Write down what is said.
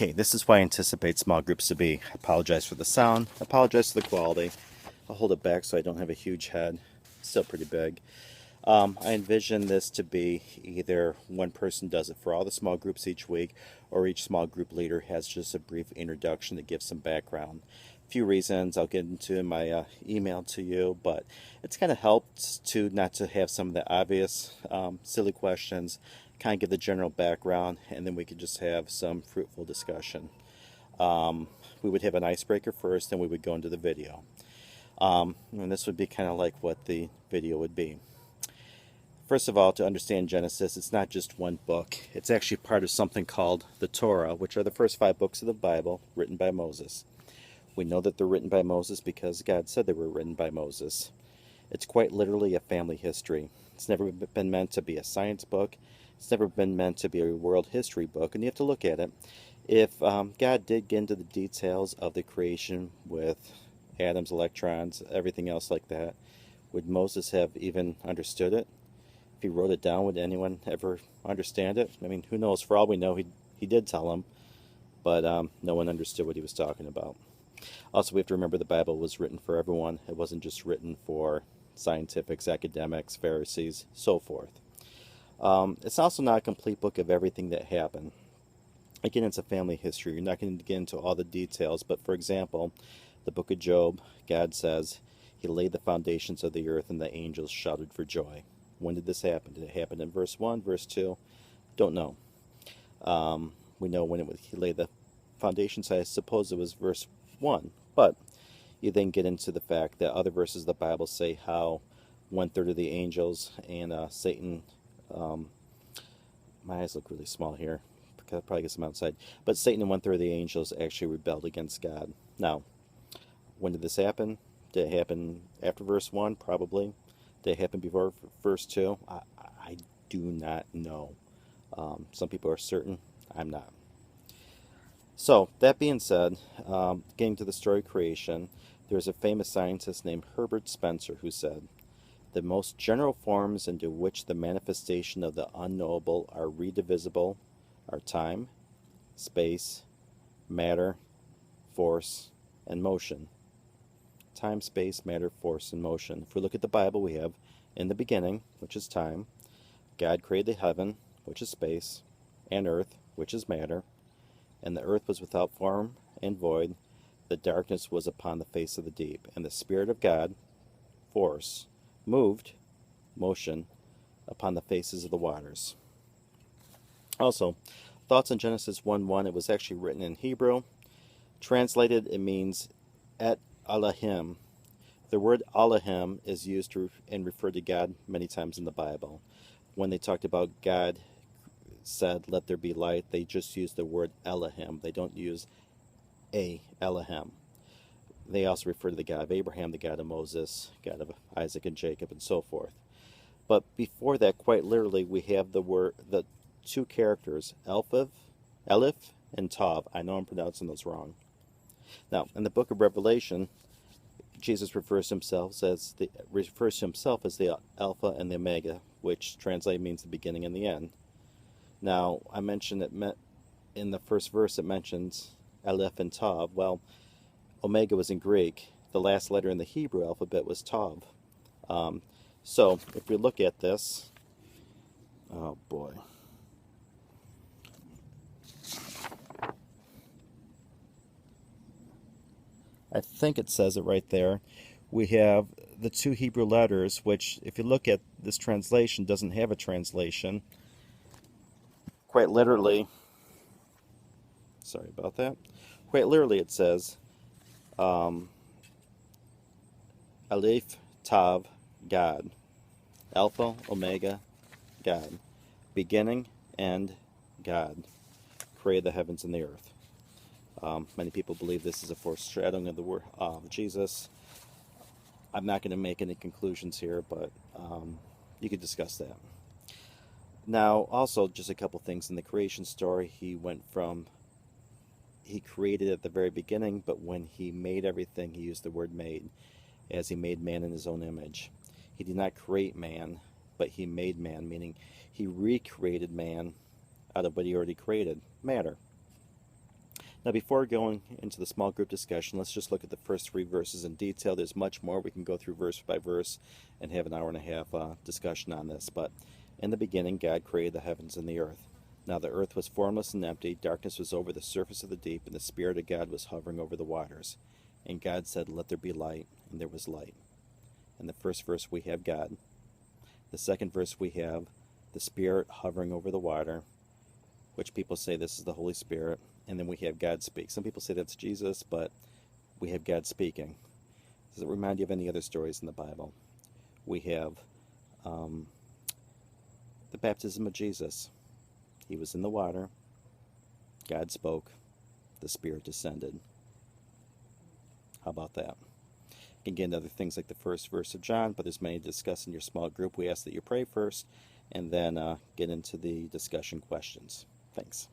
Okay, this is why I anticipate small groups to be. I apologize for the sound, I apologize for the quality. I'll hold it back so I don't have a huge head. Still pretty big. I envision this to be either one person does it for all the small groups each week, or each small group leader has just a brief introduction to give some background. A few reasons I'll get into in my email to you, but it's kind of helped to not to have some of the obvious silly questions, kind of give the general background, and then we could just have some fruitful discussion. We would have an icebreaker first, and we would go into the video. And this would be kind of like what the video would be. First of all, to understand Genesis, it's not just one book. It's actually part of something called the Torah, which are the first 5 books of the Bible written by Moses. We know that they're written by Moses because God said they were written by Moses. It's quite literally a family history. It's never been meant to be a science book. It's never been meant to be a world history book, and you have to look at it. If God did get into the details of the creation with atoms, electrons, everything else like that, would Moses have even understood it? If he wrote it down, would anyone ever understand it? I mean, who knows? For all we know, he did tell them, but no one understood what he was talking about. Also, we have to remember the Bible was written for everyone. It wasn't just written for scientifics, academics, Pharisees, so forth. It's also not a complete book of everything that happened. Again, it's a family history. You're not going to get into all the details, but for example, the book of Job, God says, He laid the foundations of the earth and the angels shouted for joy. When did this happen? Did it happen in verse 1, verse 2? Don't know. We know when He laid the foundations. I suppose it was verse 1. But you then get into the fact that other verses of the Bible say how 1/3 of the angels and Satan, my eyes look really small here, because I'll probably get some outside, but Satan and 1/3 of the angels actually rebelled against God. Now, when did this happen? Did it happen after verse 1? Probably. Did it happen before verse 2? I do not know. Some people are certain. I'm not. So, that being said, getting to the story of creation, there's a famous scientist named Herbert Spencer who said, "The most general forms into which the manifestation of the unknowable are redivisible are time, space, matter, force, and motion." Time, space, matter, force, and motion. If we look at the Bible, we have in the beginning, which is time, God created the heaven, which is space, and earth, which is matter, and the earth was without form and void. The darkness was upon the face of the deep, and the Spirit of God, force, moved, motion, upon the faces of the waters. Also, thoughts on Genesis 1:1, it was actually written in Hebrew. Translated, it means Et Elohim. The word Elohim is used to and referred to God many times in the Bible. When they talked about God said, "Let there be light," they just use the word Elohim. They don't use a Elohim. They also refer to the God of Abraham, the God of Moses, God of Isaac and Jacob, and so forth. But before that, quite literally, we have the two characters, Aleph and Tav. I know I'm pronouncing those wrong. Now, in the book of Revelation, Jesus refers to himself as the Alpha and the Omega, which translated means the beginning and the end. Now, I mentioned in the first verse it mentions Aleph and Tav. Well, Omega was in Greek. The last letter in the Hebrew alphabet was Tav. So, if we look at this, oh boy. I think it says it right there. We have the two Hebrew letters, which, if you look at this translation, doesn't have a translation. Quite literally, sorry about that. Quite literally, it says Aleph, Tav, God. Alpha, Omega, God. Beginning, end, God. Created the heavens and the earth. Many people believe this is a foreshadowing of the word of Jesus. I'm not going to make any conclusions here, but you could discuss that. Now, also, just a couple things in the creation story. He created at the very beginning, but when he made everything, he used the word made, as he made man in his own image. He did not create man, but he made man, meaning he recreated man out of what he already created, matter. Now, before going into the small group discussion, let's just look at the first 3 verses in detail. There's much more. We can go through verse by verse and have an hour and a half discussion on this. But in the beginning, God created the heavens and the earth. Now the earth was formless and empty. Darkness was over the surface of the deep, and the Spirit of God was hovering over the waters. And God said, "Let there be light," and there was light. In the first verse, we have God. The second verse, we have the Spirit hovering over the water, which people say this is the Holy Spirit. And then we have God speak. Some people say that's Jesus, but we have God speaking. Does it remind you of any other stories in the Bible? We have the baptism of Jesus. He was in the water. God spoke. The Spirit descended. How about that? You can get into other things like the first verse of John, but there's many to discuss in your small group. We ask that you pray first and then get into the discussion questions. Thanks.